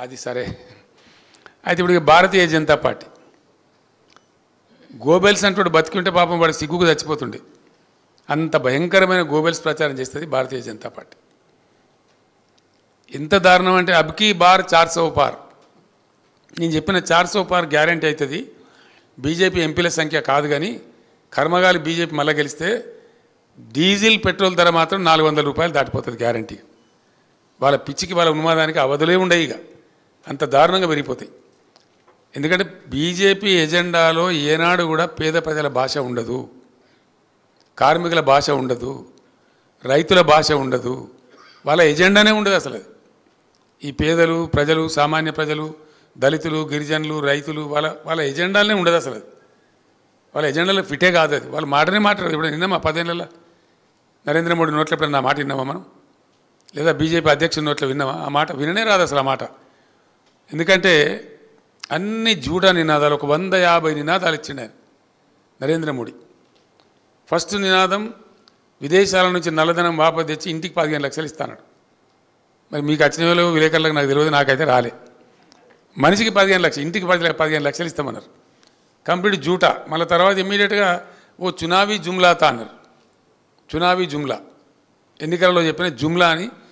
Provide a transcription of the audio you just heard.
అది సరే. అయితే ఇప్పుడు భారతీయ జనతా పార్టీ గోబెల్స్ అంటూ బతికింటే పాపం వాడు సిగ్గుకు చచ్చిపోతుండే. అంత భయంకరమైన గోబెల్స్ ప్రచారం చేస్తుంది భారతీయ జనతా పార్టీ. ఎంత దారుణం అంటే అబ్కీ బార్ 400 పార్. నేను చెప్పిన 400 పార్ గ్యారంటీ అవుతుంది. బీజేపీ ఎంపీల సంఖ్య కాదు, కానీ కర్మగాలి బీజేపీ మళ్ళీ గెలిస్తే డీజిల్ పెట్రోల్ ధర మాత్రం 400 రూపాయలు దాటిపోతుంది గ్యారంటీ. వాళ్ళ పిచ్చికి వాళ్ళ ఉన్మాదానికి అవధులే ఉండవు. ఇక అంత దారుణంగా పెరిగిపోతాయి. ఎందుకంటే బీజేపీ ఎజెండాలో ఏనాడు కూడా పేద ప్రజల భాష ఉండదు, కార్మికుల భాష ఉండదు, రైతుల భాష ఉండదు. వాళ్ళ ఎజెండానే ఉండదు అసలు. ఈ పేదలు ప్రజలు, సామాన్య ప్రజలు, దళితులు, గిరిజనులు, రైతులు వాళ్ళ ఎజెండాలనే ఉండదు అసలు. వాళ్ళ ఎజెండాలో ఫిటే కాదు అది. వాళ్ళ మాటనే మాట్లాడదు. ఇప్పుడు నిన్నమా 10 ఏళ్ళ నరేంద్ర మోడీ నోట్లో ఎప్పుడన్నా మాట విన్నామా మనం? లేదా బీజేపీ అధ్యక్షుడి నోట్లో విన్నామా? ఆ మాట విననే రాదు అసలు ఆ మాట. ఎందుకంటే అన్ని జూటా నినాదాలు, ఒక 150 నినాదాలు ఇచ్చిండు ఆయన నరేంద్ర మోడీ. ఫస్ట్ నినాదం విదేశాల నుంచి నల్లధనం వాపసు తెచ్చి ఇంటికి 15 లక్షలు ఇస్తాడు. మరి మీకు వచ్చిన వాళ్ళు విలేకరులకు నాకు తెలియదు, నాకైతే రాలే. మనిషికి 15 లక్షలు, ఇంటికి 15 లక్షలు ఇస్తామన్నారు. కంప్లీట్ జూటా. మళ్ళీ తర్వాత ఇమ్మీడియట్గా ఓ చునావీ జుమ్లాతా అన్నారు. చునావీ జుమ్లా, ఎన్నికలలో చెప్పిన జుమ్లా అని